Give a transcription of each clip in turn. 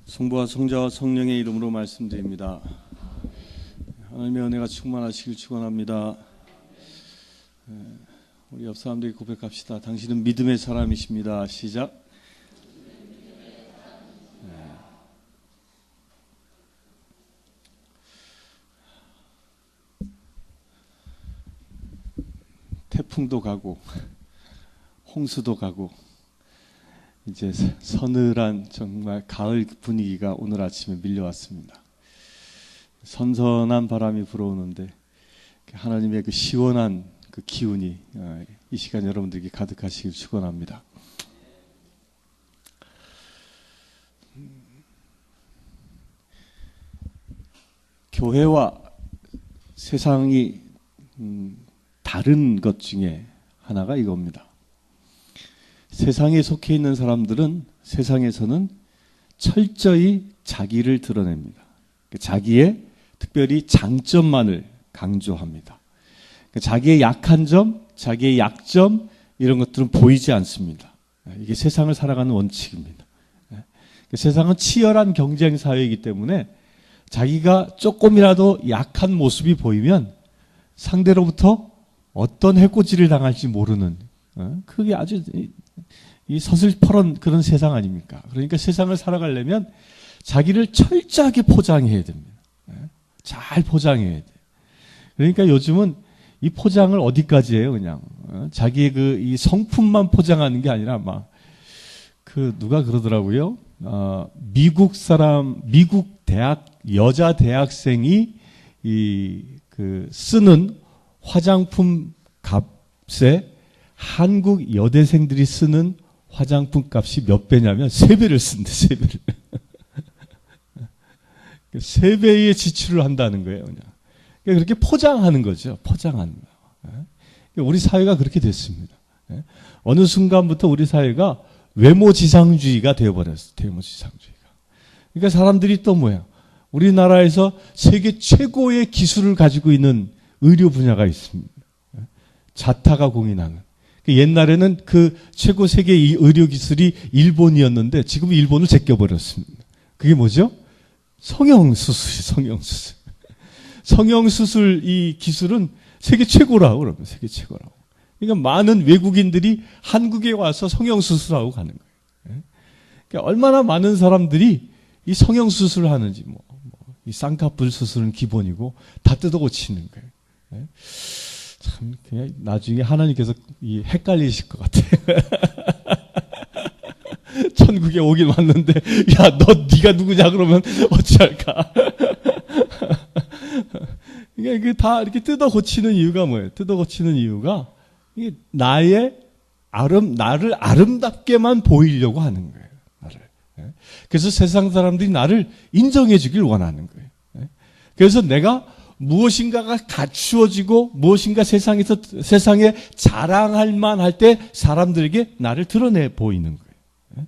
성부와 성자와 성령의 이름으로 말씀드립니다. 하나님의 은혜가 충만하시길 축원합니다. 우리 옆 사람들이 고백합시다. 당신은 믿음의 사람이십니다. 시작. 태풍도 가고 홍수도 가고 이제 서늘한 정말 가을 분위기가 오늘 아침에 밀려왔습니다. 선선한 바람이 불어오는데 하나님의 그 시원한 그 기운이 이 시간 여러분들에게 가득하시길 축원합니다. 교회와 세상이 다른 것 중에 하나가 이겁니다. 세상에 속해 있는 사람들은 세상에서는 철저히 자기를 드러냅니다. 자기의 특별히 장점만을 강조합니다. 자기의 약한 점, 자기의 약점 이런 것들은 보이지 않습니다. 이게 세상을 살아가는 원칙입니다. 세상은 치열한 경쟁 사회이기 때문에 자기가 조금이라도 약한 모습이 보이면 상대로부터 어떤 해코지를 당할지 모르는 그게 아주 이 서슬퍼런 그런 세상 아닙니까? 그러니까 세상을 살아가려면 자기를 철저하게 포장해야 됩니다. 잘 포장해야 돼. 그러니까 요즘은 이 포장을 어디까지 해요? 그냥 자기의 그 이 성품만 포장하는 게 아니라 막 그 누가 그러더라고요. 미국 대학 여자 대학생이 그 쓰는 화장품 값에 한국 여대생들이 쓰는 화장품 값이 몇 배냐면 3배를 쓴대, 3배를. 3배의 지출을 한다는 거예요, 그냥. 그렇게 포장하는 거죠, 포장하는 거. 우리 사회가 그렇게 됐습니다. 어느 순간부터 우리 사회가 외모지상주의가 되어버렸어요, 외모지상주의가. 그러니까 사람들이 또 뭐야? 우리나라에서 세계 최고의 기술을 가지고 있는 의료 분야가 있습니다. 자타가 공인하는. 옛날에는 그 최고 세계 의료 기술이 일본이었는데 지금 일본을 제껴버렸습니다. 그게 뭐죠? 성형수술. 성형수술 이 기술은 세계 최고라고 그러면 세계 최고라고. 그러니까 많은 외국인들이 한국에 와서 성형수술하고 가는 거예요. 그러니까 얼마나 많은 사람들이 이 성형수술을 하는지 이 쌍꺼풀 수술은 기본이고 다 뜯어 고치는 거예요. 참 그냥 나중에 하나님께서 이 헷갈리실 것 같아요. 천국에 오긴 왔는데 야 너 네가 누구냐 그러면 어찌할까? 그러니까 다 이렇게 뜯어 고치는 이유가 뭐예요? 뜯어 고치는 이유가 이게 나를 아름답게만 보이려고 하는 거예요. 나를. 그래서 세상 사람들이 나를 인정해 주길 원하는 거예요. 그래서 내가 무엇인가가 갖추어지고 무엇인가 세상에 자랑할 만할 때 사람들에게 나를 드러내 보이는 거예요.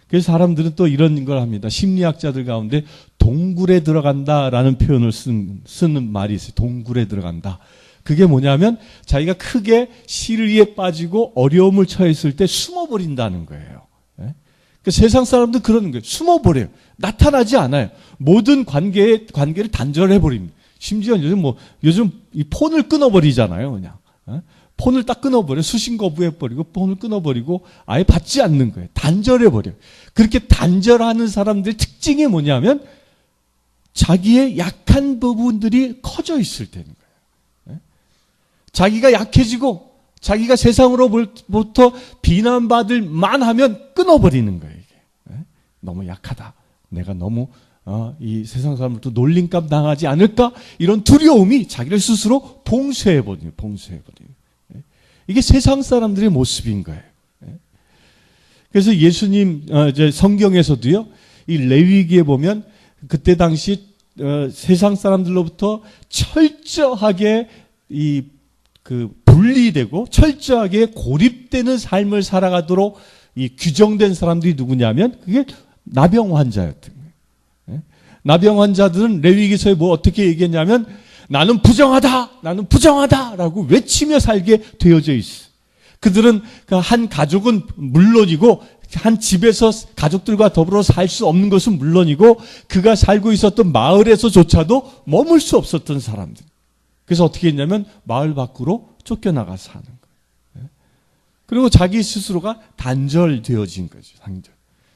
그래서 사람들은 또 이런 걸 합니다. 심리학자들 가운데 동굴에 들어간다라는 표현을 쓰는 말이 있어요. 동굴에 들어간다. 그게 뭐냐면 자기가 크게 시리에 빠지고 어려움을 처했을 때 숨어버린다는 거예요. 그러니까 세상 사람들 그러는 거예요. 숨어버려요. 나타나지 않아요. 모든 관계를 단절해버립니다. 심지어 요즘 이 폰을 끊어버리잖아요, 그냥. 폰을 딱 끊어버려. 수신 거부해버리고, 폰을 끊어버리고, 아예 받지 않는 거예요. 단절해버려요. 그렇게 단절하는 사람들의 특징이 뭐냐면, 자기의 약한 부분들이 커져 있을 때는 거예요. 자기가 약해지고, 자기가 세상으로부터 비난받을 만하면 끊어버리는 거예요, 이게. 너무 약하다. 내가 너무 이 세상 사람들도 놀림감 당하지 않을까? 이런 두려움이 자기를 스스로 봉쇄해버려요. 이게 세상 사람들의 모습인 거예요. 그래서 예수님, 이제 성경에서도요, 이 레위기에 보면 그때 당시 세상 사람들로부터 철저하게 분리되고 철저하게 고립되는 삶을 살아가도록 이 규정된 사람들이 누구냐면 그게 나병 환자였던 거예요. 나병 환자들은 레위기서에 어떻게 얘기했냐면 나는 부정하다라고 외치며 살게 되어져 있어. 그들은 그 한 가족은 물론이고 한 집에서 가족들과 더불어 살 수 없는 것은 물론이고 그가 살고 있었던 마을에서조차도 머물 수 없었던 사람들. 그래서 어떻게 했냐면 마을 밖으로 쫓겨나가서 사는 거예요. 그리고 자기 스스로가 단절되어진 거죠. 단절.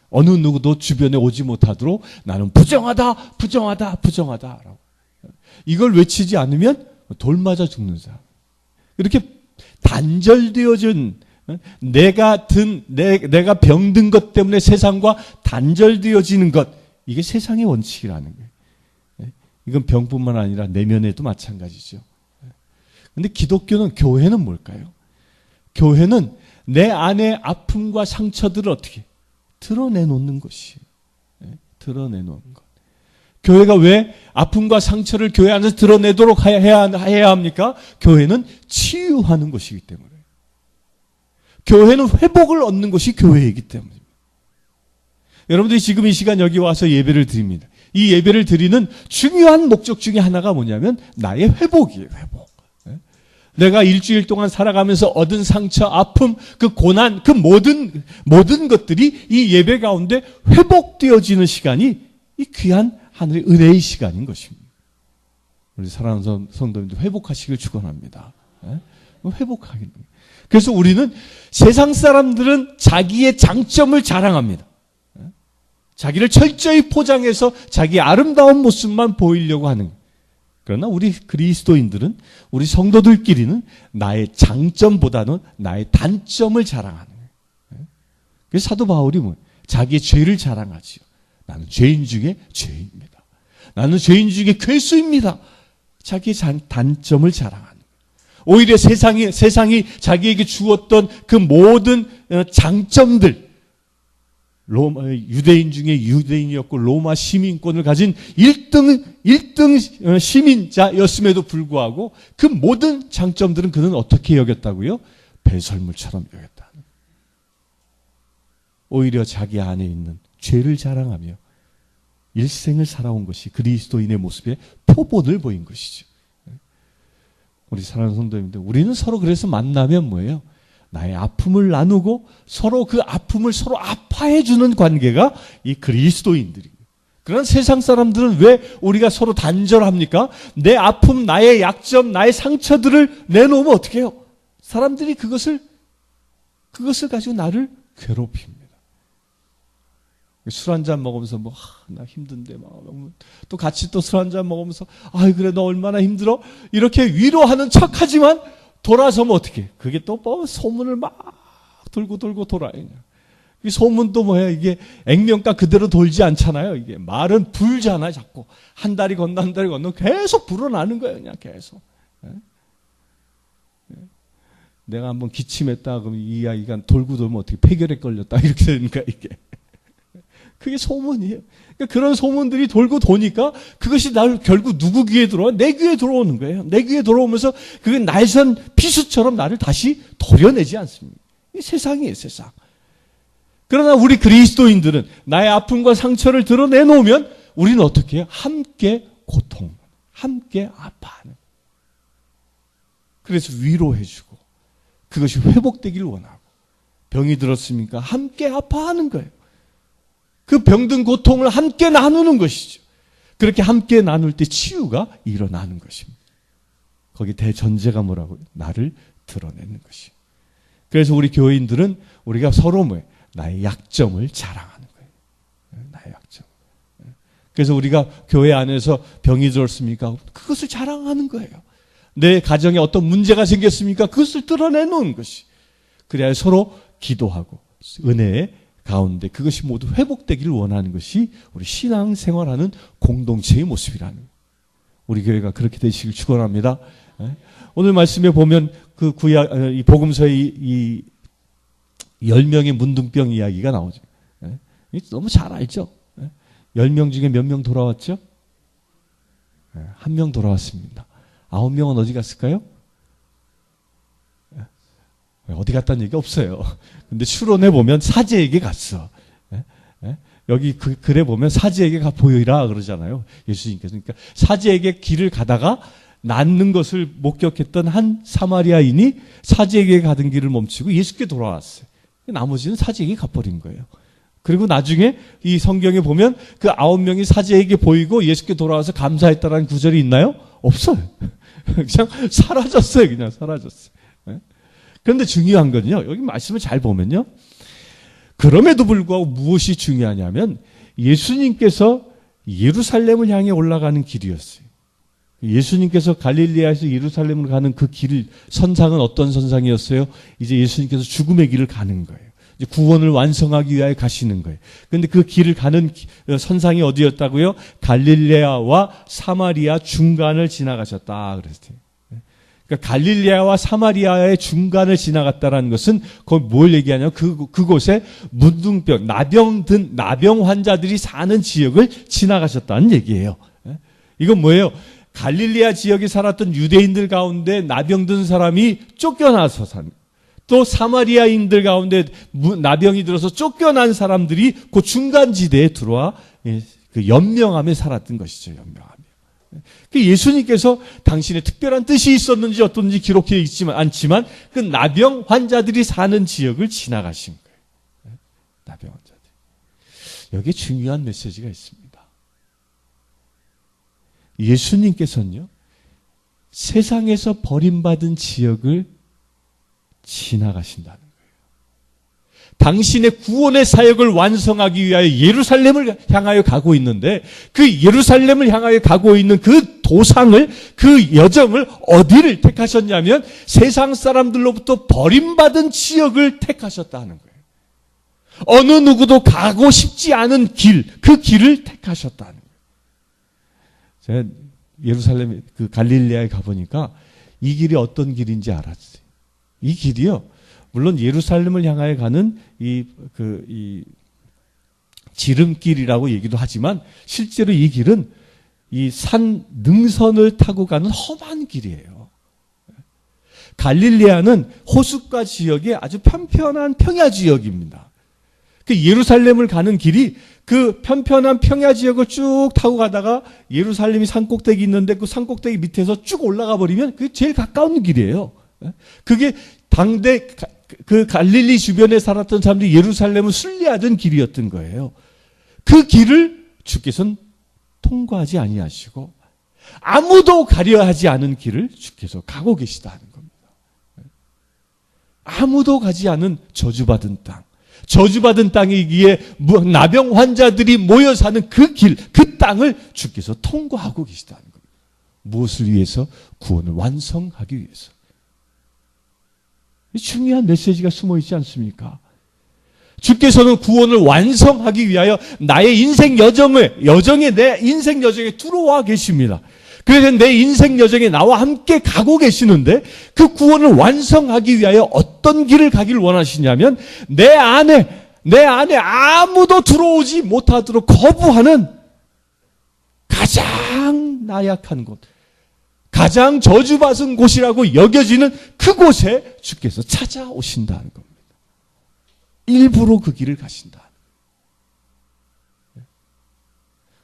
어느 누구도 주변에 오지 못하도록 나는 부정하다, 부정하다, 부정하다라고. 이걸 외치지 않으면 돌 맞아 죽는 사람. 이렇게 단절되어진 내가 병든 것 때문에 세상과 단절되어지는 것, 이게 세상의 원칙이라는 거예요. 이건 병뿐만 아니라 내면에도 마찬가지죠. 그런데 기독교는, 교회는 뭘까요? 교회는 내 안의 아픔과 상처들을 어떻게 드러내놓는 것이에요. 드러내놓는 것. 교회가 왜 아픔과 상처를 교회 안에서 드러내도록 해야 합니까? 교회는 치유하는 것이기 때문에. 교회는 회복을 얻는 것이 교회이기 때문입니다. 여러분들이 지금 이 시간 여기 와서 예배를 드립니다. 이 예배를 드리는 중요한 목적 중에 하나가 뭐냐면 나의 회복이에요. 회복. 내가 일주일 동안 살아가면서 얻은 상처, 아픔, 그 고난, 그 모든 것들이 이 예배 가운데 회복되어지는 시간이 이 귀한 하늘의 은혜의 시간인 것입니다. 우리 사랑하는 성도님들 회복하시길 축원합니다. 회복하기는. 그래서 우리는 세상 사람들은 자기의 장점을 자랑합니다. 자기를 철저히 포장해서 자기의 아름다운 모습만 보이려고 하는 거예요. 그러나 우리 그리스도인들은, 우리 성도들끼리는 나의 장점보다는 나의 단점을 자랑하는 거예요. 그래서 사도 바울이 자기의 죄를 자랑하지요. 나는 죄인 중에 죄입니다. 나는 죄인 중에 괴수입니다. 자기의 단점을 자랑하는 거예요. 오히려 세상이 자기에게 주었던 그 모든 장점들, 유대인 중에 유대인이었고 로마 시민권을 가진 1등 시민자였음에도 불구하고 그 모든 장점들은 그는 어떻게 여겼다고요? 배설물처럼 여겼다. 오히려 자기 안에 있는 죄를 자랑하며 일생을 살아온 것이 그리스도인의 모습의 표본을 보인 것이죠. 우리 사랑하는 성도님들, 우리는 서로 그래서 만나면 뭐예요? 나의 아픔을 나누고 서로 그 아픔을 서로 아파해 주는 관계가 이 그리스도인들이에요. 그런 세상 사람들은 왜 우리가 서로 단절합니까? 내 아픔, 나의 약점, 나의 상처들을 내놓으면 어떻게 해요? 사람들이 그것을 가지고 나를 괴롭힙니다. 술 한잔 먹으면서 나 힘든데 또 같이 또 술 한잔 먹으면서 그래 너 얼마나 힘들어? 이렇게 위로하는 척하지만 돌아서면 어떻게? 그게 또 소문을 막 돌고 돌아요. 이 소문도 뭐야? 이게 액면가 그대로 돌지 않잖아요. 이게 말은 불잖아요. 자꾸 한 달이 건너 계속 불어나는 거예요. 그냥 계속. 내가 한번 기침했다 그러면 이 이야기가 돌고 돌면 어떻게 폐결에 걸렸다 이렇게 되니까 이게. 그게 소문이에요. 그러니까 그런 소문들이 돌고 도니까 그것이 결국 누구 귀에 들어와? 내 귀에 들어오는 거예요. 내 귀에 들어오면서 그게 날선 피수처럼 나를 다시 도려내지 않습니다. 이게 세상이에요, 세상. 그러나 우리 그리스도인들은 나의 아픔과 상처를 드러내놓으면 우리는 어떻게 해요? 함께 고통, 함께 아파하는. 그래서 위로해주고 그것이 회복되기를 원하고 병이 들었습니까? 함께 아파하는 거예요. 그 병든 고통을 함께 나누는 것이죠. 그렇게 함께 나눌 때 치유가 일어나는 것입니다. 거기 대전제가 뭐라고요? 나를 드러내는 것이. 그래서 우리 교인들은 우리가 서로 나의 약점을 자랑하는 거예요. 나의 약점. 그래서 우리가 교회 안에서 병이 들었습니까? 그것을 자랑하는 거예요. 내 가정에 어떤 문제가 생겼습니까? 그것을 드러내놓은 것이. 그래야 서로 기도하고 은혜의 가운데 그것이 모두 회복되기를 원하는 것이 우리 신앙생활하는 공동체의 모습이라는 거예요. 우리 교회가 그렇게 되시길 축원합니다. 오늘 말씀에 보면 이 복음서의 이 10명의 문둥병 이야기가 나오죠. 너무 잘 알죠? 10명 중에 몇 명 돌아왔죠? 1명 돌아왔습니다. 9명은 어디 갔을까요? 어디 갔다는 얘기 없어요. 근데 추론해 보면 사제에게 갔어. 여기 글에 보면 사제에게 가 보이라 그러잖아요. 예수님께서. 그러니까 사제에게 길을 가다가 낫는 것을 목격했던 한 사마리아인이 사제에게 가던 길을 멈추고 예수께 돌아왔어요. 나머지는 사제에게 가버린 거예요. 그리고 나중에 이 성경에 보면 그 9명이 사제에게 보이고 예수께 돌아와서 감사했다라는 구절이 있나요? 없어요. 그냥 사라졌어요. 그냥 사라졌어요. 그런데 중요한 건요. 여기 말씀을 잘 보면요. 그럼에도 불구하고 무엇이 중요하냐면 예수님께서 예루살렘을 향해 올라가는 길이었어요. 예수님께서 갈릴리아에서 예루살렘으로 가는 그 길, 선상은 어떤 선상이었어요? 이제 예수님께서 죽음의 길을 가는 거예요. 이제 구원을 완성하기 위하여 가시는 거예요. 그런데 그 길을 가는 선상이 어디였다고요? 갈릴레아와 사마리아 중간을 지나가셨다 그랬어요. 그러니까 갈릴레아와 사마리아의 중간을 지나갔다라는 것은 거기 뭘 얘기하냐면 그곳에 문둥병, 나병 환자들이 사는 지역을 지나가셨다는 얘기예요. 이건 뭐예요? 갈릴레아 지역에 살았던 유대인들 가운데 나병 든 사람이 쫓겨나서 또 사마리아인들 가운데 나병이 들어서 쫓겨난 사람들이 그 중간지대에 들어와 그 연명함에 살았던 것이죠. 연명함. 예수님께서 당신의 특별한 뜻이 있었는지 어떤지 기록해 있지 않지만 그 나병 환자들이 사는 지역을 지나가신 거예요. 나병 환자들. 여기에 중요한 메시지가 있습니다. 예수님께서는요, 세상에서 버림받은 지역을 지나가신다는 거예요. 당신의 구원의 사역을 완성하기 위하여 예루살렘을 향하여 가고 있는데 그 예루살렘을 향하여 가고 있는 그 도상을, 그 여정을 어디를 택하셨냐면 세상 사람들로부터 버림받은 지역을 택하셨다는 거예요. 어느 누구도 가고 싶지 않은 길, 그 길을 택하셨다는 거예요. 제가 예루살렘 그 갈릴레아에 가보니까 이 길이 어떤 길인지 알았어요. 이 길이요. 물론 예루살렘을 향하여 가는 이 지름길이라고 얘기도 하지만 실제로 이 길은 이 산 능선을 타고 가는 험한 길이에요. 갈릴레아는 호숫가 지역의 아주 편편한 평야 지역입니다. 그 예루살렘을 가는 길이 그 편편한 평야 지역을 쭉 타고 가다가 예루살렘이 산꼭대기 있는데 그 산꼭대기 밑에서 쭉 올라가 버리면 그게 제일 가까운 길이에요. 그게 당대 그 갈릴리 주변에 살았던 사람들이 예루살렘을 순례하던 길이었던 거예요. 그 길을 주께서는 통과하지 아니하시고 아무도 가려 하지 않은 길을 주께서 가고 계시다는 겁니다. 아무도 가지 않은 저주받은 땅. 저주받은 땅이기에 나병 환자들이 모여 사는 그 길, 그 땅을 주께서 통과하고 계시다는 겁니다. 무엇을 위해서? 구원을 완성하기 위해서. 중요한 메시지가 숨어 있지 않습니까? 주께서는 구원을 완성하기 위하여 나의 인생 내 인생 여정에 들어와 계십니다. 그래서 내 인생 여정에 나와 함께 가고 계시는데 그 구원을 완성하기 위하여 어떤 길을 가기를 원하시냐면 내 안에 아무도 들어오지 못하도록 거부하는 가장 나약한 곳, 가장 저주받은 곳이라고 여겨지는 그곳에 주께서 찾아오신다는 겁니다. 일부러 그 길을 가신다.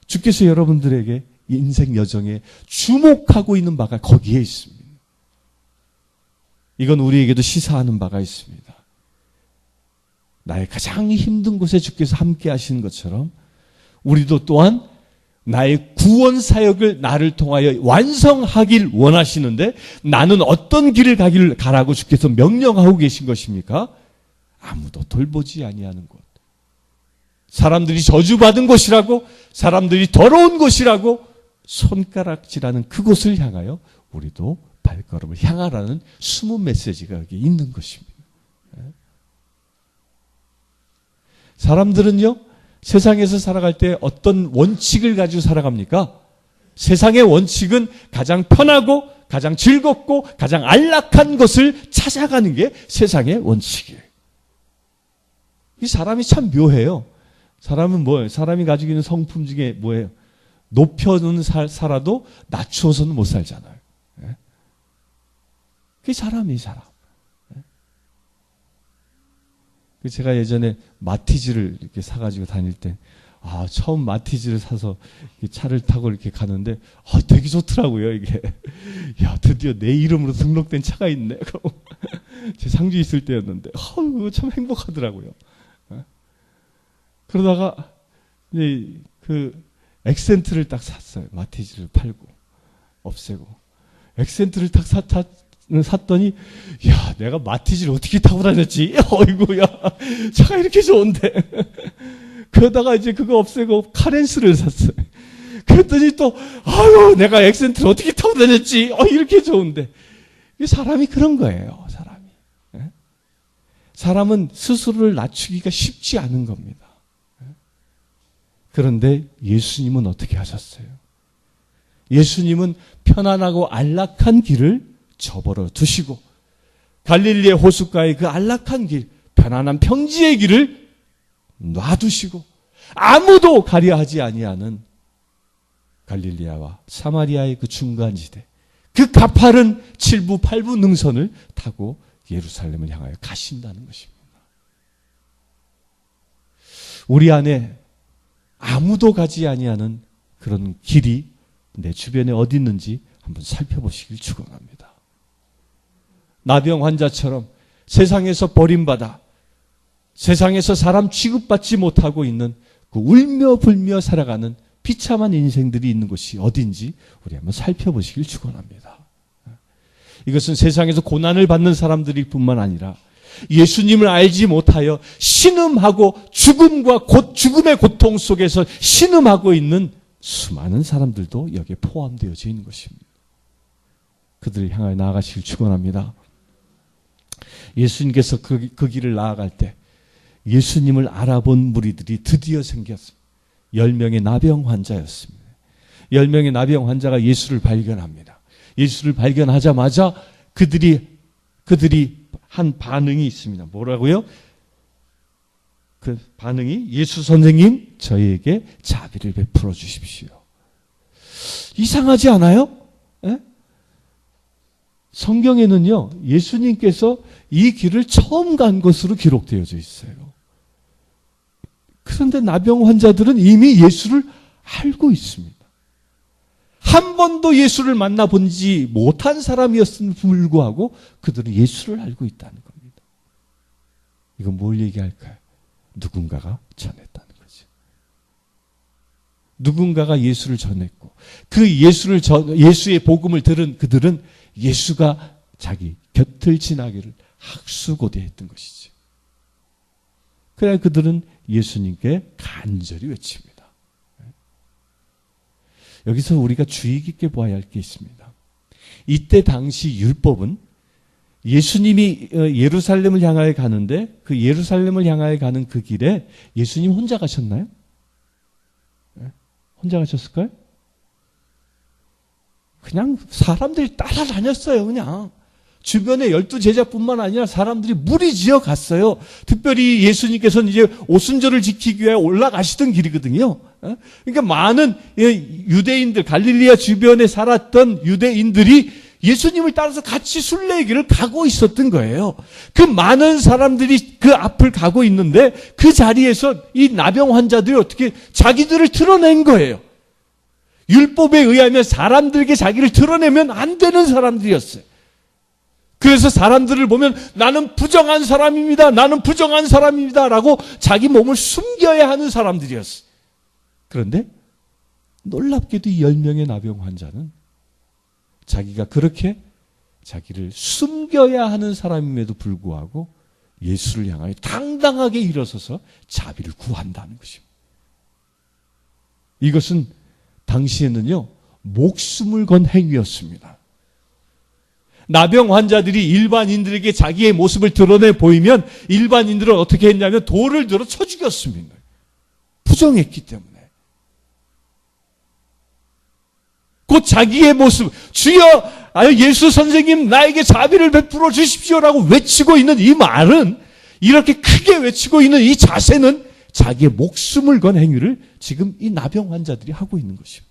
주께서 여러분들에게 인생 여정에 주목하고 있는 바가 거기에 있습니다. 이건 우리에게도 시사하는 바가 있습니다. 나의 가장 힘든 곳에 주께서 함께 하시는 것처럼 우리도 또한 나의 구원 사역을 나를 통하여 완성하길 원하시는데 나는 어떤 길을 가라고 주께서 명령하고 계신 것입니까? 아무도 돌보지 아니하는 곳. 사람들이 저주받은 곳이라고, 사람들이 더러운 곳이라고 손가락질하는 그곳을 향하여 우리도 발걸음을 향하라는 숨은 메시지가 여기 있는 것입니다. 사람들은요, 세상에서 살아갈 때 어떤 원칙을 가지고 살아갑니까? 세상의 원칙은 가장 편하고 가장 즐겁고 가장 안락한 것을 찾아가는 게 세상의 원칙이에요. 이 사람이 참 묘해요. 사람은 뭐예요? 사람이 가지고 있는 성품 중에 뭐예요? 높여는 살아도 낮추어서는 못 살잖아요. 그게 사람이에요, 사람. 제가 예전에 마티즈를 이렇게 사가지고 다닐 때, 처음 마티즈를 사서 차를 타고 이렇게 가는데, 되게 좋더라고요, 이게. 야, 드디어 내 이름으로 등록된 차가 있네. 제 상주 있을 때였는데, 참 행복하더라고요. 그러다가, 이제 그 액센트를 딱 샀어요. 마티즈를 팔고, 없애고. 액센트를 딱 샀더니, 야, 내가 마티즈를 어떻게 타고 다녔지? 어이구야, 차가 이렇게 좋은데. 그러다가 이제 그거 없애고 카렌스를 샀어요. 그랬더니 또, 아유, 내가 액센트를 어떻게 타고 다녔지? 이렇게 좋은데. 사람이 그런 거예요, 사람이. 사람은 스스로를 낮추기가 쉽지 않은 겁니다. 그런데 예수님은 어떻게 하셨어요? 예수님은 편안하고 안락한 길을 저버려 두시고 갈릴리의 호숫가의 그 안락한 길, 편안한 평지의 길을 놔두시고 아무도 가려하지 아니하는 갈릴리아와 사마리아의 그 중간지대, 그 가파른 7부 8부 능선을 타고 예루살렘을 향하여 가신다는 것입니다. 우리 안에 아무도 가지 아니하는 그런 길이 내 주변에 어디 있는지 한번 살펴보시길 축원합니다. 나병 환자처럼 세상에서 버림받아 세상에서 사람 취급받지 못하고 있는 그 울며 불며 살아가는 비참한 인생들이 있는 곳이 어딘지 우리 한번 살펴보시길 축원합니다. 이것은 세상에서 고난을 받는 사람들일 뿐만 아니라 예수님을 알지 못하여 신음하고 죽음의 고통 속에서 신음하고 있는 수많은 사람들도 여기에 포함되어져 있는 것입니다. 그들을 향하여 나아가시길 축원합니다. 예수님께서 그 길을 나아갈 때 예수님을 알아본 무리들이 드디어 생겼습니다. 10명의 나병 환자였습니다. 10명의 나병 환자가 예수를 발견합니다. 예수를 발견하자마자 그들이 한 반응이 있습니다. 뭐라고요? 그 반응이 예수 선생님 저희에게 자비를 베풀어 주십시오. 이상하지 않아요? 에? 성경에는요, 예수님께서 이 길을 처음 간 것으로 기록되어져 있어요. 그런데 나병 환자들은 이미 예수를 알고 있습니다. 한 번도 예수를 만나본지 못한 사람이었음에도 불구하고 그들은 예수를 알고 있다는 겁니다. 이건 뭘 얘기할까요? 누군가가 전했다는 거죠. 누군가가 예수를 전했고 그 예수의 복음을 들은 그들은 예수가 자기 곁을 지나기를 학수고대했던 것이죠. 그래야 그들은 예수님께 간절히 외칩니다. 여기서 우리가 주의 깊게 보아야 할 게 있습니다. 이때 당시 율법은 예수님이 예루살렘을 향하여 가는데 그 예루살렘을 향하여 가는 그 길에 예수님 혼자 가셨나요? 혼자 가셨을까요? 그냥 사람들이 따라다녔어요. 그냥 주변에 12제자뿐만 아니라 사람들이 무리지어 갔어요. 특별히 예수님께서는 이제 오순절을 지키기 위해 올라가시던 길이거든요. 그러니까 많은 유대인들, 갈릴리아 주변에 살았던 유대인들이 예수님을 따라서 같이 순례의 길을 가고 있었던 거예요. 그 많은 사람들이 그 앞을 가고 있는데 그 자리에서 이 나병 환자들이 어떻게 자기들을 드러낸 거예요. 율법에 의하면 사람들에게 자기를 드러내면 안 되는 사람들이었어요. 그래서 사람들을 보면 나는 부정한 사람입니다. 나는 부정한 사람입니다. 라고 자기 몸을 숨겨야 하는 사람들이었어요. 그런데 놀랍게도 이 10명의 나병 환자는 자기가 그렇게 자기를 숨겨야 하는 사람임에도 불구하고 예수를 향하여 당당하게 일어서서 자비를 구한다는 것입니다. 이것은 당시에는요, 목숨을 건 행위였습니다. 나병 환자들이 일반인들에게 자기의 모습을 드러내 보이면 일반인들은 어떻게 했냐면 돌을 들어 쳐 죽였습니다. 부정했기 때문에. 곧 자기의 모습, 주여 예수 선생님 나에게 자비를 베풀어 주십시오라고 외치고 있는 이 말은, 이렇게 크게 외치고 있는 이 자세는 자기의 목숨을 건 행위를 지금 이 나병 환자들이 하고 있는 것입니다.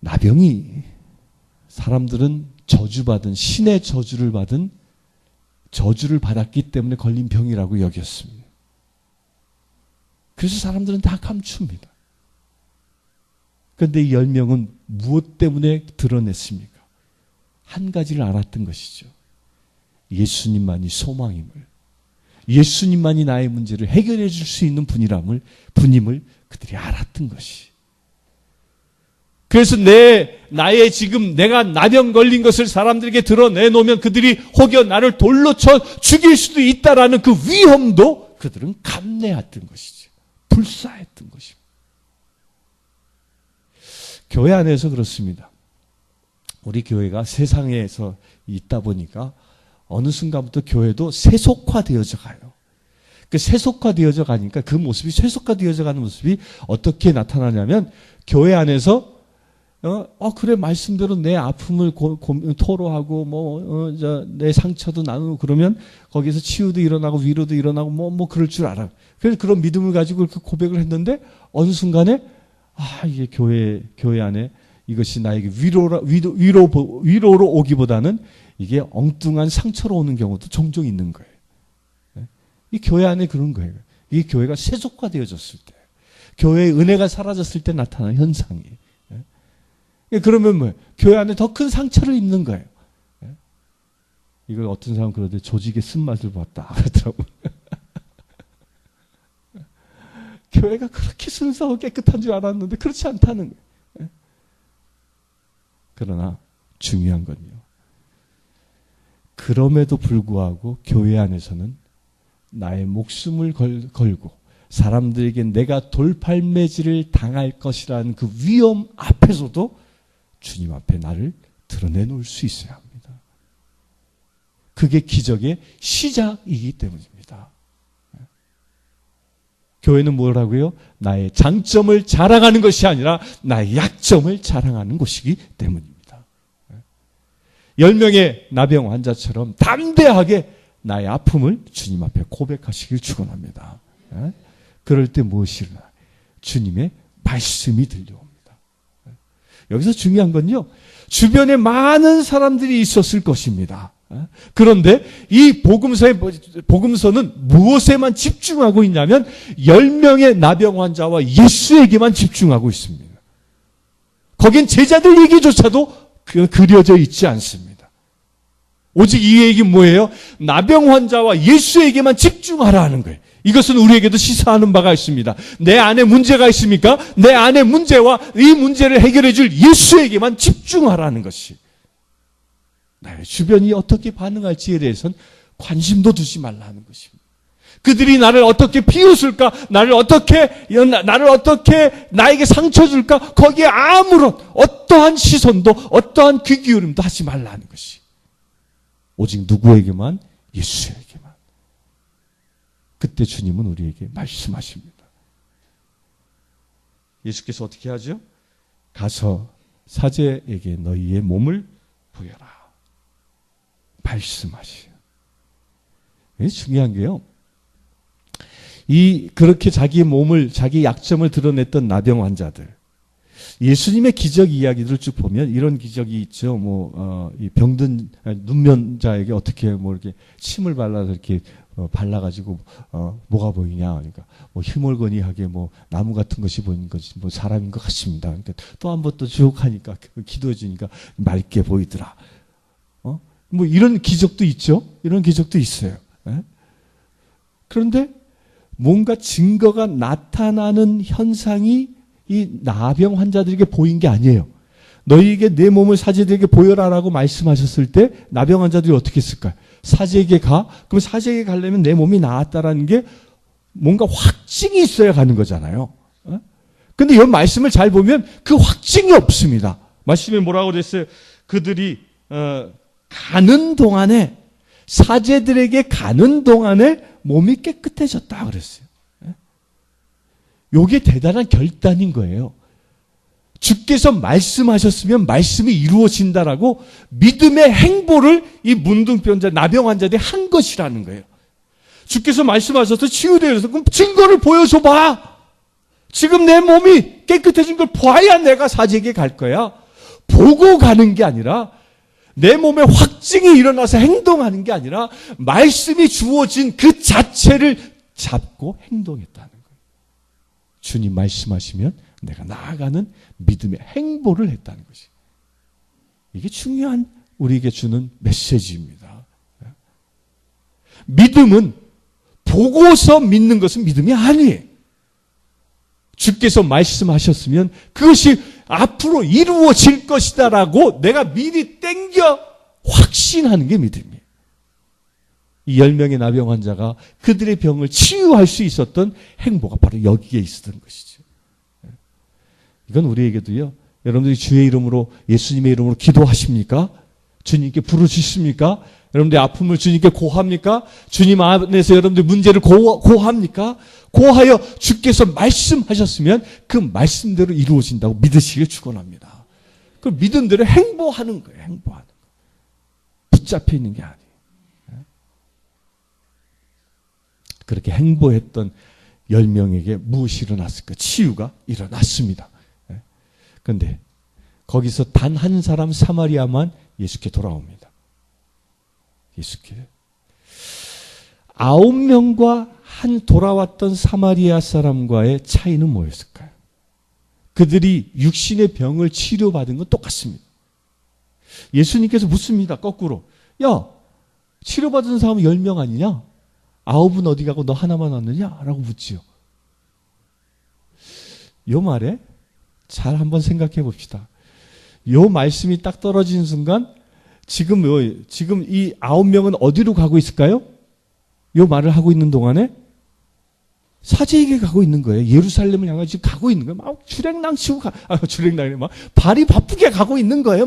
나병이, 사람들은 저주받은, 신의 저주를 받은, 저주를 받았기 때문에 걸린 병이라고 여겼습니다. 그래서 사람들은 다 감춥니다. 그런데 이 10명은 무엇 때문에 드러냈습니까? 한 가지를 알았던 것이죠. 예수님만이 소망임을, 예수님만이 나의 문제를 해결해 줄 수 있는 분임을 그들이 알았던 것이. 그래서 나의 지금 내가 나병 걸린 것을 사람들에게 드러내놓으면 그들이 혹여 나를 돌로 쳐 죽일 수도 있다라는 그 위험도 그들은 감내했던 것이죠. 불사했던 것입니다. 교회 안에서 그렇습니다. 우리 교회가 세상에서 있다 보니까 어느 순간부터 교회도 세속화되어져 가요. 그 세속화되어져 가니까 그 모습이, 세속화되어져 가는 모습이 어떻게 나타나냐면, 교회 안에서 그래, 말씀대로 내 아픔을 토로하고 내 상처도 나누고 그러면 거기서 치유도 일어나고 위로도 일어나고 그럴 줄 알아. 그래서 그런 믿음을 가지고 그렇게 고백을 했는데 어느 순간에 이게 교회 안에 이것이 나에게 위로로 오기보다는 이게 엉뚱한 상처로 오는 경우도 종종 있는 거예요. 이 교회 안에 그런 거예요. 이 교회가 세속화되어졌을 때, 교회의 은혜가 사라졌을 때 나타나는 현상이. 그러면 뭐예요? 교회 안에 더 큰 상처를 입는 거예요. 이걸 어떤 사람은 그러대, 조직의 쓴맛을 봤다 그러더라고요. 교회가 그렇게 순수하고 깨끗한 줄 알았는데 그렇지 않다는 거예요. 그러나 중요한 건요, 그럼에도 불구하고 교회 안에서는 나의 목숨을 걸고 사람들에게 내가 돌팔매질을 당할 것이라는 그 위험 앞에서도 주님 앞에 나를 드러내놓을 수 있어야 합니다. 그게 기적의 시작이기 때문입니다. 교회는 뭐라고요? 나의 장점을 자랑하는 것이 아니라 나의 약점을 자랑하는 곳이기 때문입니다. 10명의 나병 환자처럼 담대하게 나의 아픔을 주님 앞에 고백하시길 축원합니다. 그럴 때 무엇이 일어나요? 주님의 말씀이 들려옵니다. 여기서 중요한 건요, 주변에 많은 사람들이 있었을 것입니다. 그런데 이 복음서는 무엇에만 집중하고 있냐면 10명의 나병 환자와 예수에게만 집중하고 있습니다. 거긴 제자들 얘기조차도 그려져 있지 않습니다. 오직 이 얘기는 뭐예요? 나병 환자와 예수에게만 집중하라는 거예요. 이것은 우리에게도 시사하는 바가 있습니다. 내 안에 문제가 있습니까? 내 안에 문제와 이 문제를 해결해 줄 예수에게만 집중하라는 것이. 나의 주변이 어떻게 반응할지에 대해서는 관심도 두지 말라는 것입니다. 그들이 나를 어떻게 비웃을까? 나를 어떻게 나에게 상처 줄까? 거기에 아무런 어떠한 시선도, 어떠한 귀 기울임도 하지 말라는 것이. 오직 누구에게만? 예수에게만. 그때 주님은 우리에게 말씀하십니다. 예수께서 어떻게 하죠? 가서 사제에게 너희의 몸을 보여라. 말씀하시요. 중요한 게요, 그렇게 자기의 몸을, 자기 약점을 드러냈던 나병 환자들, 예수님의 기적 이야기들을 쭉 보면 이런 기적이 있죠. 이 병든 눈면자에게 어떻게 이렇게 침을 발라서 이렇게 발라가지고 뭐가 보이냐, 그러니까 희멀거니하게 나무 같은 것이 보이는 것이 사람인 것 같습니다. 그러니까 또 한 번 또 쭉 하니까 기도해 주니까 맑게 보이더라. 이런 기적도 있죠. 이런 기적도 있어요. 그런데 뭔가 증거가 나타나는 현상이 이 나병 환자들에게 보인 게 아니에요. 너희에게 내 몸을 사제들에게 보여라라고 말씀하셨을 때 나병 환자들이 어떻게 했을까요? 사제에게 가? 그럼 사제에게 가려면 내 몸이 나았다라는 게 뭔가 확증이 있어야 가는 거잖아요. 근데 이 말씀을 잘 보면 그 확증이 없습니다. 말씀에 뭐라고 그랬어요? 그들이 가는 동안에, 사제들에게 가는 동안에 몸이 깨끗해졌다 그랬어요. 이게 대단한 결단인 거예요. 주께서 말씀하셨으면 말씀이 이루어진다라고 믿음의 행보를 이 문둥병자, 나병 환자들이 한 것이라는 거예요. 주께서 말씀하셔서 치유되어서 그럼 증거를 보여줘봐. 지금 내 몸이 깨끗해진 걸 봐야 내가 사제에게 갈 거야. 보고 가는 게 아니라, 내 몸에 확증이 일어나서 행동하는 게 아니라 말씀이 주어진 그 자체를 잡고 행동했다는 거예요. 주님 말씀하시면 내가 나아가는 믿음의 행보를 했다는 것이. 이게 중요한 우리에게 주는 메시지입니다. 믿음은 보고서 믿는 것은 믿음이 아니에요. 주께서 말씀하셨으면 그것이 앞으로 이루어질 것이다라고 내가 미리 땡겨 확신하는 게 믿음이에요. 이 10명의 나병 환자가 그들의 병을 치유할 수 있었던 행보가 바로 여기에 있었던 것이죠. 이건 우리에게도요. 여러분들이 주의 이름으로, 예수님의 이름으로 기도하십니까? 주님께 부르짖습니까? 여러분들의 아픔을 주님께 고합니까? 주님 안에서 여러분들 문제를 고합니까? 고하여 주께서 말씀하셨으면 그 말씀대로 이루어진다고 믿으시길 축원합니다. 그 믿음대로 행보하는 거예요. 행보하는 거. 붙잡혀 있는 게 아니에요. 그렇게 행보했던 10명에게 무엇이 일어났을까? 치유가 일어났습니다. 그런데 거기서 단 한 사람 사마리아만 예수께 돌아옵니다. 예수께 9명과 한 돌아왔던 사마리아 사람과의 차이는 뭐였을까요? 그들이 육신의 병을 치료받은 건 똑같습니다. 예수님께서 묻습니다. 거꾸로. 야, 치료받은 사람은 10명 아니냐? 9은 어디 가고 너 하나만 왔느냐? 라고 묻지요. 요 말에 잘 한번 생각해 봅시다. 요 말씀이 딱 떨어지는 순간 지금 이 9명은 어디로 가고 있을까요? 요 말을 하고 있는 동안에 사제에게 가고 있는 거예요. 예루살렘을 향해 지금 가고 있는 거예요. 막 주랭랑 치고 주랭랑이 막 발이 바쁘게 가고 있는 거예요.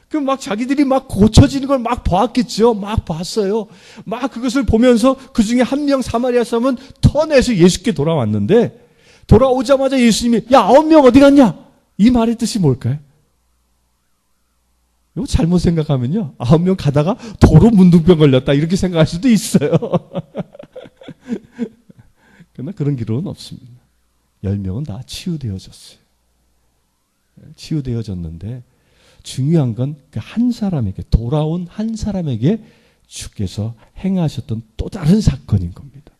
그럼 막 자기들이 막 고쳐지는 걸 막 보았겠죠. 막 봤어요. 막 그것을 보면서 그 중에 한 명 사마리아 사람은 터내서 예수께 돌아왔는데 돌아오자마자 예수님이 야 9명 어디 갔냐? 이 말의 뜻이 뭘까요? 이거 잘못 생각하면요. 9명 가다가 도로 문둥병 걸렸다 이렇게 생각할 수도 있어요. 그러나 그런 기록은 없습니다. 10명은 다 치유되어졌어요. 치유되어졌는데 중요한 건 그 한 사람에게 돌아온 한 사람에게 주께서 행하셨던 또 다른 사건인 겁니다.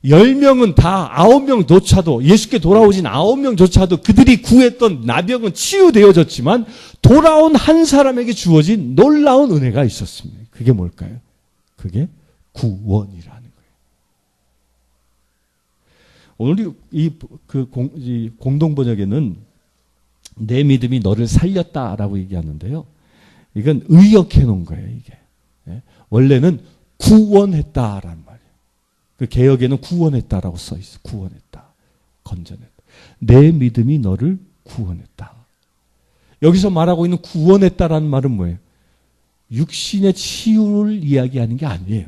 10명은 다 9명조차도 예수께 돌아오진 9명조차도 그들이 구했던 나병은 치유되어졌지만 돌아온 한 사람에게 주어진 놀라운 은혜가 있었습니다. 그게 뭘까요? 그게 구원이라는 거예요. 오늘 이 공동 번역에는 내 믿음이 너를 살렸다라고 얘기하는데요. 이건 의역해 놓은 거예요, 이게. 원래는 구원했다라는 말이에요. 그 개역에는 구원했다라고 써 있어. 구원했다. 건져냈다. 내 믿음이 너를 구원했다. 여기서 말하고 있는 구원했다라는 말은 뭐예요? 육신의 치유를 이야기하는 게 아니에요.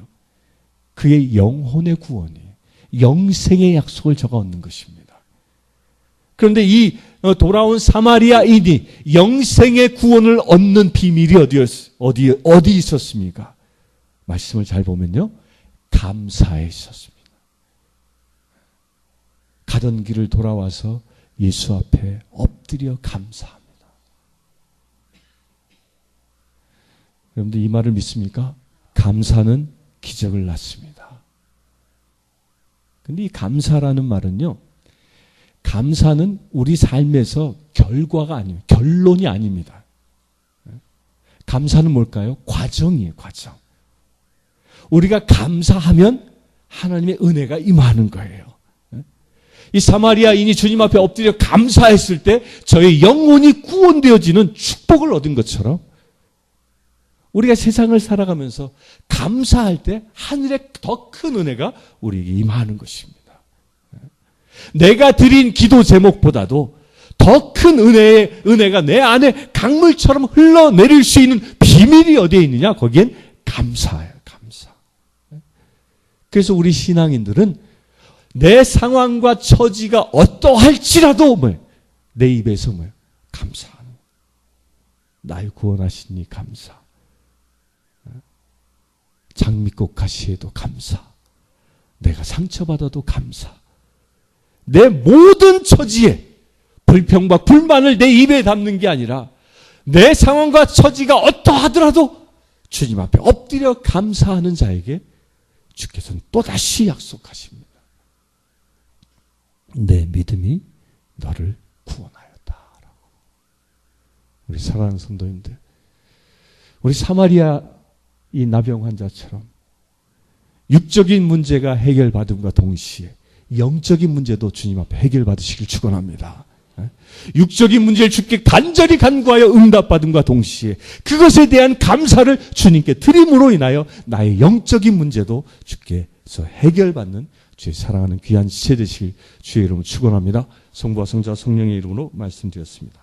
그의 영혼의 구원이에요. 영생의 약속을 적어 얻는 것입니다. 그런데 이 돌아온 사마리아인이 영생의 구원을 얻는 비밀이 어디 있었습니까? 말씀을 잘 보면요. 감사에 있었습니다. 가던 길을 돌아와서 예수 앞에 엎드려 감사합니다. 여러분들 이 말을 믿습니까? 감사는 기적을 낳습니다. 근데 이 감사라는 말은요. 감사는 우리 삶에서 결과가 아니에요. 결론이 아닙니다. 감사는 뭘까요? 과정이에요. 과정. 우리가 감사하면 하나님의 은혜가 임하는 거예요. 이 사마리아인이 주님 앞에 엎드려 감사했을 때 저의 영혼이 구원되어지는 축복을 얻은 것처럼 우리가 세상을 살아가면서 감사할 때 하늘의 더 큰 은혜가 우리에게 임하는 것입니다. 내가 드린 기도 제목보다도 더 큰 은혜가 내 안에 강물처럼 흘러내릴 수 있는 비밀이 어디에 있느냐? 거기엔 감사예요. 감사. 그래서 우리 신앙인들은 내 상황과 처지가 어떠할지라도 내 입에서 감사하는. 날 구원하시니 감사. 장미꽃 가시에도 감사. 내가 상처받아도 감사. 내 모든 처지에 불평과 불만을 내 입에 담는 게 아니라 내 상황과 처지가 어떠하더라도 주님 앞에 엎드려 감사하는 자에게 주께서는 또다시 약속하십니다. 내 믿음이 너를 구원하였다. 우리 사랑하는 성도님들, 우리 사마리아 이 나병 환자처럼 육적인 문제가 해결받음과 동시에 영적인 문제도 주님 앞에 해결받으시길 축원합니다. 육적인 문제를 주께 간절히 간구하여 응답받음과 동시에 그것에 대한 감사를 주님께 드림으로 인하여 나의 영적인 문제도 주께서 해결받는 주의 사랑하는 귀한 지체 되시길 주의 이름으로 축원합니다. 성부와 성자와 성령의 이름으로 말씀드렸습니다.